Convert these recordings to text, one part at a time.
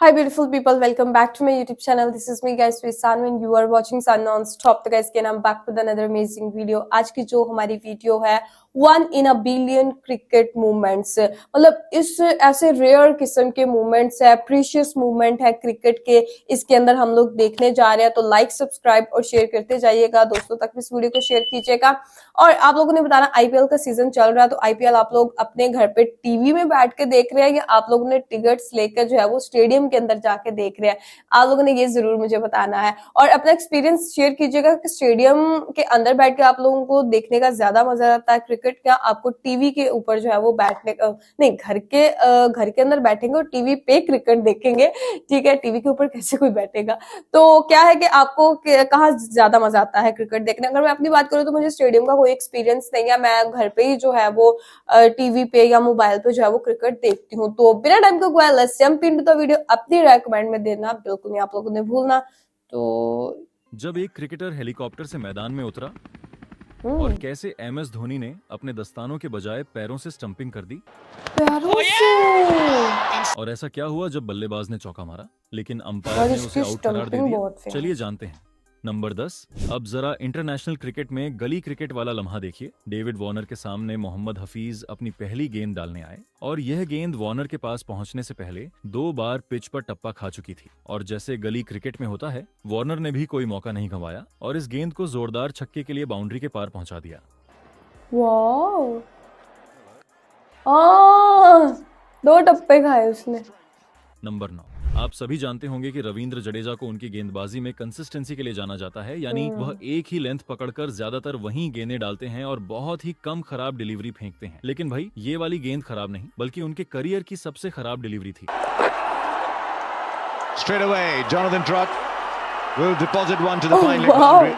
Hi beautiful people, welcome back to my YouTube channel. This is me guys with Sanu and you are watching Sun Non-Stop. तो guys again I'm back with another amazing video. आज की जो हमारी video है 1 in a billion cricket moments, मतलब इस ऐसे rare किस्म के मोमेंट्स है, प्रीशियस मोमेंट है क्रिकेट के, इसके अंदर हम लोग देखने जा रहे हैं। तो लाइक सब्सक्राइब और शेयर करते जाइएगा, दोस्तों तक इस वीडियो को शेयर कीजिएगा। और आप लोगों ने बताना आईपीएल का सीजन चल रहा है, तो आईपीएल आप लोग अपने घर पे टीवी में बैठ के देख रहे हैं या आप लोगों ने टिकट्स लेकर जो है वो स्टेडियम के अंदर जाके देख रहे हैं, आप लोगों ने ये जरूर मुझे बताना है। और अपना एक्सपीरियंस शेयर कीजिएगा कि स्टेडियम के अंदर बैठ के आप लोगों को देखने का ज्यादा मजा आता है क्रिकेट, क्या आपको टीवी के ऊपर जो है वो बैठने नहीं, घर के अंदर बैठेंगे और टीवी पे क्रिकेट देखेंगे, ठीक है। टीवी के ऊपर कैसे कोई बैठेगा। तो क्या है कि आपको कहाँ ज्यादा मजा आता है क्रिकेट देखने। अगर मैं अपनी बात करूँ तो मुझे स्टेडियम का कोई एक्सपीरियंस नहीं है, मैं घर पे ही जो है वो टीवी पे या मोबाइल पे जो है वो क्रिकेट देखती हूँ। तो बिना टाइम को गया let's jump into the video. अपनी राय कमेंट में देना बिल्कुल नहीं आप लोगों ने भूलना। तो जब एक क्रिकेटर हेलीकॉप्टर से मैदान में उतरा और कैसे एमएस धोनी ने अपने दस्तानों के बजाय पैरों से स्टंपिंग कर दी। पैरों से। और ऐसा क्या हुआ जब बल्लेबाज ने चौका मारा लेकिन अंपायर ने उसे आउट करार दे दिया। चलिए जानते हैं। नंबर 10। अब जरा इंटरनेशनल क्रिकेट में गली क्रिकेट वाला लम्हा देखिए। डेविड वार्नर के सामने मोहम्मद हफीज अपनी पहली गेंद डालने आए और यह गेंद वार्नर के पास पहुंचने से पहले 2 बार पिच पर टप्पा खा चुकी थी। और जैसे गली क्रिकेट में होता है, वार्नर ने भी कोई मौका नहीं गंवाया और इस गेंद को जोरदार छक्के के लिए बाउंड्री के पार पहुंचा दिया। वाओ, 2 टप्पे खाए उसने। नंबर 9। आप सभी जानते होंगे कि रविंद्र जडेजा को उनकी गेंदबाजी में कंसिस्टेंसी के लिए जाना जाता है, यानी वह एक ही लेंथ पकड़कर ज्यादातर वहीं गेंदें डालते हैं और बहुत ही कम खराब डिलीवरी फेंकते हैं। लेकिन भाई ये वाली गेंद खराब नहीं बल्कि उनके करियर की सबसे खराब डिलीवरी थी। Straight away, Jonathan Trott will deposit one to the fine leg boundary.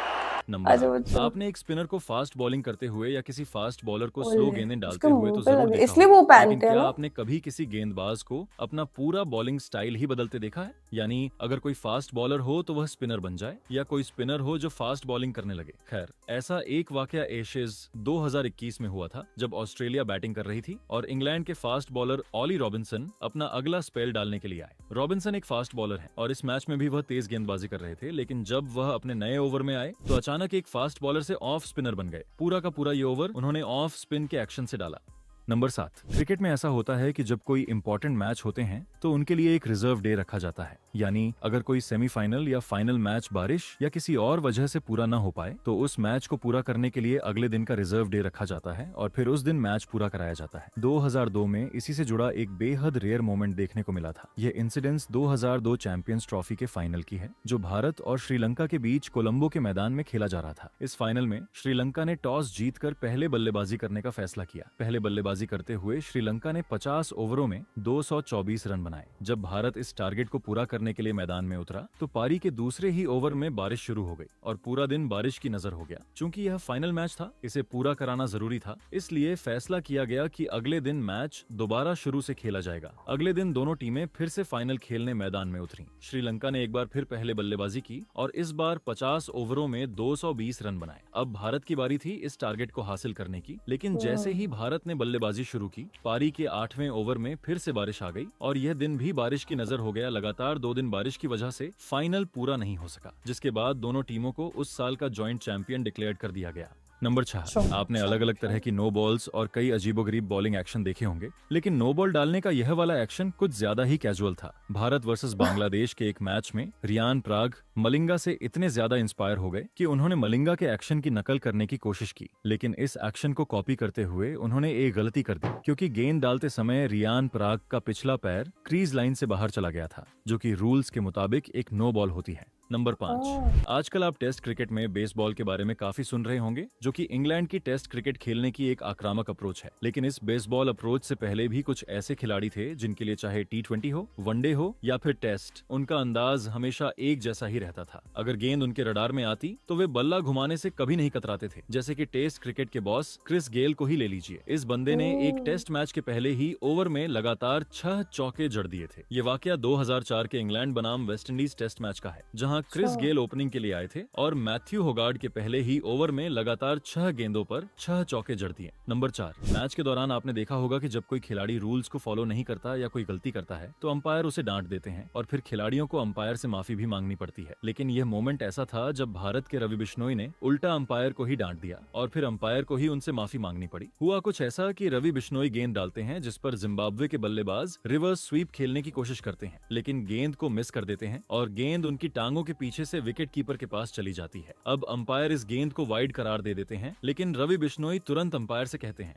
Number. आपने एक स्पिनर को फास्ट बॉलिंग करते हुए या किसी फास्ट बॉलर को स्लो गेंदें डालते हुए तो जरूर देखा इसलिए वो लेकिन क्या आपने कभी किसी गेंदबाज को अपना पूरा बॉलिंग स्टाइल ही बदलते देखा है? यानी अगर कोई फास्ट बॉलर हो तो वह स्पिनर बन जाए या कोई स्पिनर हो जो फास्ट बॉलिंग करने लगे। खैर, ऐसा एक वाकया एशेज 2021 में हुआ था जब ऑस्ट्रेलिया बैटिंग कर रही थी और इंग्लैंड के फास्ट बॉलर ऑली रॉबिन्सन अपना अगला स्पेल डालने के लिए आए। रॉबिन्सन एक फास्ट बॉलर है और इस मैच में भी वह तेज गेंदबाजी कर रहे थे, लेकिन जब वह अपने नए ओवर में आए तो अचानक एक फास्ट बॉलर से ऑफ स्पिनर बन गए। पूरा का पूरा ये ओवर उन्होंने ऑफ स्पिन के एक्शन से डाला। नंबर 7। क्रिकेट में ऐसा होता है कि जब कोई इंपॉर्टेंट मैच होते हैं तो उनके लिए एक रिजर्व डे रखा जाता है, यानी अगर कोई सेमीफाइनल या फाइनल मैच बारिश या किसी और वजह से पूरा न हो पाए तो उस मैच को पूरा करने के लिए अगले दिन का रिजर्व डे रखा जाता है और फिर उस दिन मैच पूरा कराया जाता है। 2002 में इसी से जुड़ा एक बेहद रेयर मोमेंट देखने को मिला था। यह इंसिडेंस 2002 चैंपियंस ट्रॉफी के फाइनल की है जो भारत और श्रीलंका के बीच कोलंबो के मैदान में खेला जा रहा था। इस फाइनल में श्रीलंका ने टॉस जीतकर पहले बल्लेबाजी करने का फैसला किया। पहले बल्लेबाजी करते हुए श्रीलंका ने 50 ओवरों में 224 रन बनाए। जब भारत इस टारगेट को पूरा करने के लिए मैदान में उतरा तो पारी के दूसरे ही ओवर में बारिश शुरू हो गई और पूरा दिन बारिश की नजर हो गया। चूंकि यह फाइनल मैच था, इसे पूरा कराना जरूरी था, इसलिए फैसला किया गया कि अगले दिन मैच दोबारा शुरू से खेला जाएगा। अगले दिन दोनों टीमें फिर से फाइनल खेलने मैदान में उतरी। श्रीलंका ने एक बार फिर पहले बल्लेबाजी की और इस बार 50 ओवरों में 220 रन बनाए। अब भारत की बारी थी इस टारगेट को हासिल करने की, लेकिन जैसे ही भारत ने बल्लेबाजी शुरू की, पारी के 8वें ओवर में फिर से बारिश आ गई और यह दिन भी बारिश की नजर हो गया। लगातार 2 दिन बारिश की वजह से फाइनल पूरा नहीं हो सका, जिसके बाद दोनों टीमों को उस साल का जॉइंट चैंपियन डिक्लेयर कर दिया गया। नंबर 6। आपने अलग अलग तरह की नो बॉल्स और कई अजीबोगरीब बॉलिंग एक्शन देखे होंगे, लेकिन नो बॉल डालने का यह वाला एक्शन कुछ ज्यादा ही कैजुअल था। भारत वर्सेस बांग्लादेश के एक मैच में रियान पराग मलिंगा से इतने ज्यादा इंस्पायर हो गए कि उन्होंने मलिंगा के एक्शन की नकल करने की कोशिश की, लेकिन इस एक्शन को कॉपी करते हुए उन्होंने एक गलती कर दी, क्योंकि गेंद डालते समय रियान पराग का पिछला पैर क्रीज लाइन से बाहर चला गया था, जो कि रूल्स के मुताबिक एक नो बॉल होती है। नंबर 5। आजकल आप टेस्ट क्रिकेट में बेसबॉल के बारे में काफी सुन रहे होंगे, जो कि इंग्लैंड की टेस्ट क्रिकेट खेलने की एक आक्रामक अप्रोच है। लेकिन इस बेसबॉल अप्रोच से पहले भी कुछ ऐसे खिलाड़ी थे जिनके लिए चाहे T20 हो, वनडे हो या फिर टेस्ट, उनका अंदाज हमेशा एक जैसा ही रहता था। अगर गेंद उनके रडार में आती तो वे बल्ला घुमाने से कभी नहीं कतराते थे। जैसे कि टेस्ट क्रिकेट के बॉस क्रिस गेल को ही ले लीजिए। इस बंदे ने एक टेस्ट मैच के पहले ही ओवर में लगातार 6 चौके जड़ दिए थे। ये वाकया 2004 के इंग्लैंड बनाम वेस्ट इंडीज टेस्ट मैच का है, जहाँ जहां क्रिस गेल ओपनिंग के लिए आए थे और मैथ्यू होगार्ड के पहले ही ओवर में लगातार 6 गेंदों पर 6 चौके जड़ दिए। नंबर 4, मैच के दौरान आपने देखा होगा कि जब कोई खिलाड़ी रूल्स को फॉलो नहीं करता या कोई गलती करता है तो अंपायर उसे डांट देते हैं और फिर खिलाड़ियों को अंपायर से माफी भी मांगनी पड़ती है। लेकिन यह मोमेंट ऐसा था जब भारत के रवि बिश्नोई ने उल्टा अंपायर को ही डांट दिया और फिर अंपायर को ही उनसे माफी मांगनी पड़ी। हुआ कुछ ऐसा कि रवि बिश्नोई गेंद डालते हैं जिस पर जिम्बाब्वे के बल्लेबाज रिवर्स स्वीप खेलने की कोशिश करते हैं, लेकिन गेंद को मिस कर देते हैं और गेंद उनकी टांगों के पीछे से विकेट कीपर के पास चली जाती है। अब अंपायर इस गेंद को वाइड करार दे देते हैं, लेकिन रवि बिश्नोई तुरंत अंपायर से कहते हैं।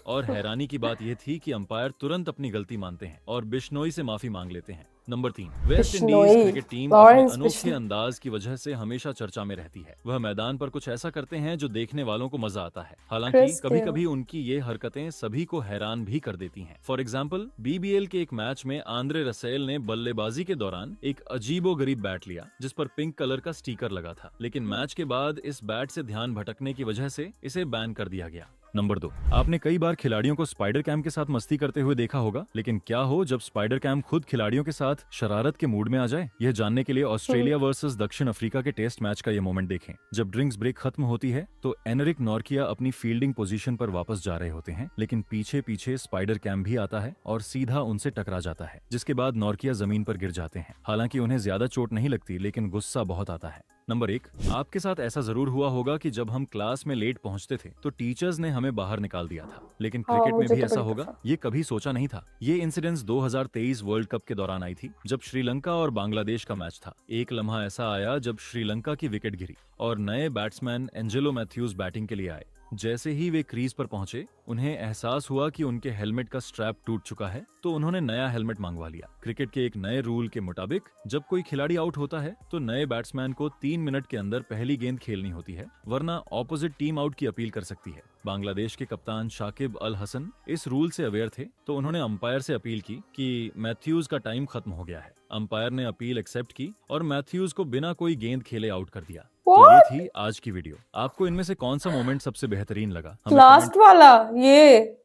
और हैरानी की बात यह थी कि अंपायर तुरंत अपनी गलती मानते हैं और बिश्नोई से माफी मांग लेते हैं। Number 3, West Indies cricket team अपने अनोखे अंदाज की वजह से हमेशा चर्चा में रहती है। वह मैदान पर कुछ ऐसा करते हैं जो देखने वालों को मजा आता है। हालांकि कभी-कभी उनकी ये हरकतें सभी को हैरान भी कर देती हैं। फॉर एग्जांपल, बीबीएल के एक मैच में आंद्रे रसेल ने बल्लेबाजी के दौरान एक अजीबोगरीब बैट लिया जिस पर पिंक कलर का स्टिकर लगा था, लेकिन मैच के बाद इस बैट से ध्यान भटकने की वजह से इसे बैन कर दिया गया। नंबर 2, आपने कई बार खिलाड़ियों को स्पाइडर कैम के साथ मस्ती करते हुए देखा होगा, लेकिन क्या हो जब स्पाइडर कैम खुद खिलाड़ियों के साथ शरारत के मूड में आ जाए? यह जानने के लिए ऑस्ट्रेलिया वर्सेस दक्षिण अफ्रीका के टेस्ट मैच का यह मोमेंट देखें। जब ड्रिंक्स ब्रेक खत्म होती है तो एनरिक नॉर्किया अपनी फील्डिंग पोजीशन पर वापस जा रहे होते हैं, लेकिन पीछे पीछे स्पाइडर कैम भी आता है और सीधा उनसे टकरा जाता है, जिसके बाद नॉर्किया जमीन पर गिर जाते हैं। हालांकि उन्हें ज्यादा चोट नहीं लगती, लेकिन गुस्सा बहुत आता है। नंबर 1, आपके साथ ऐसा जरूर हुआ होगा कि जब हम क्लास में लेट पहुंचते थे तो टीचर्स ने हमें बाहर निकाल दिया था, लेकिन क्रिकेट में भी ऐसा होगा ये कभी सोचा नहीं था। ये इंसिडेंट्स 2023 वर्ल्ड कप के दौरान आई थी जब श्रीलंका और बांग्लादेश का मैच था। एक लम्हा ऐसा आया जब श्रीलंका की विकेट गिरी और नए बैट्समैन एंजेलो मैथ्यूज बैटिंग के लिए आए। जैसे ही वे क्रीज पर पहुंचे, उन्हें एहसास हुआ कि उनके हेलमेट का स्ट्रैप टूट चुका है, तो उन्होंने नया हेलमेट मंगवा लिया। क्रिकेट के एक नए रूल के मुताबिक जब कोई खिलाड़ी आउट होता है तो नए बैट्समैन को 3 मिनट के अंदर पहली गेंद खेलनी होती है, वरना ऑपोजिट टीम आउट की अपील कर सकती है। बांग्लादेश के कप्तान शाकिब अल हसन इस रूल से अवेयर थे, तो उन्होंने अंपायर से अपील की कि मैथ्यूज का टाइम खत्म हो गया है। अंपायर ने अपील एक्सेप्ट की और मैथ्यूज को बिना कोई गेंद खेले आउट कर दिया। तो ये थी आज की वीडियो। आपको इनमें से कौन सा मोमेंट सबसे बेहतरीन लगा? लास्ट वाला, ये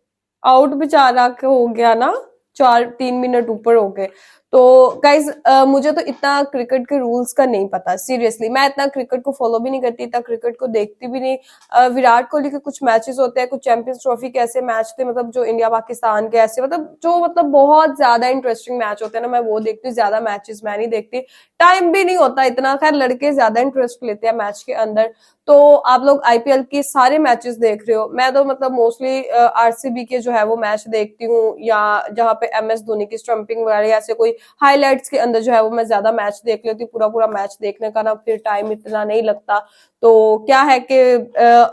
आउट बेचारा हो गया ना, 3 मिनट ऊपर हो गए। तो गाइज मुझे तो इतना क्रिकेट के रूल्स का नहीं पता, सीरियसली। मैं इतना क्रिकेट को फॉलो भी नहीं करती, इतना क्रिकेट को देखती भी नहीं। विराट कोहली के कुछ मैचेस होते हैं, कुछ चैंपियंस ट्रॉफी के ऐसे मैच थे, मतलब जो इंडिया पाकिस्तान के ऐसे, मतलब बहुत ज्यादा इंटरेस्टिंग मैच होते हैं ना, मैं वो देखती हूँ। ज्यादा मैचेस मैं नहीं देखती, टाइम भी नहीं होता इतना। खैर, लड़के ज्यादा इंटरेस्ट लेते हैं मैच के अंदर। तो आप लोग आईपीएल के सारे मैचेस देख रहे हो, मैं तो मतलब मोस्टली आरसीबी के जो है वो मैच देखती हूँ, या जहाँ पे एमएस धोनी की स्टंपिंग वगैरह या ऐसे कोई हाइलाइट्स के अंदर जो है वो मैं ज्यादा मैच देख लेती हूँ। पूरा मैच देखने का ना फिर टाइम इतना नहीं लगता। तो क्या है कि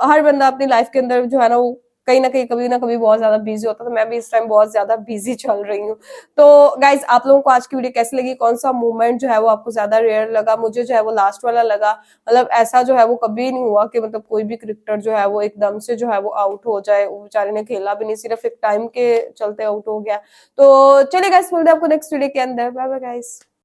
हर बंदा अपनी लाइफ के अंदर जो है ना वो कहीं ना कहीं कभी ना कभी बहुत ज्यादा बिजी होता है। तो मैं भी इस टाइम बहुत ज्यादा बिजी चल रही हूँ। तो गाइज, आप लोगों को आज की वीडियो कैसी लगी? कौन सा मूवमेंट जो है वो आपको ज्यादा रेयर लगा? मुझे जो है वो लास्ट वाला लगा। मतलब ऐसा जो है वो कभी नहीं हुआ कि मतलब कोई भी क्रिकेटर जो है वो एकदम से जो है वो आउट हो जाए। वो बेचारे ने खेला भी नहीं, सिर्फ एक टाइम के चलते आउट हो गया। तो चलिए गाइस, मिलते हैं आपको नेक्स्ट वीडियो के अंदर। Bye bye guys.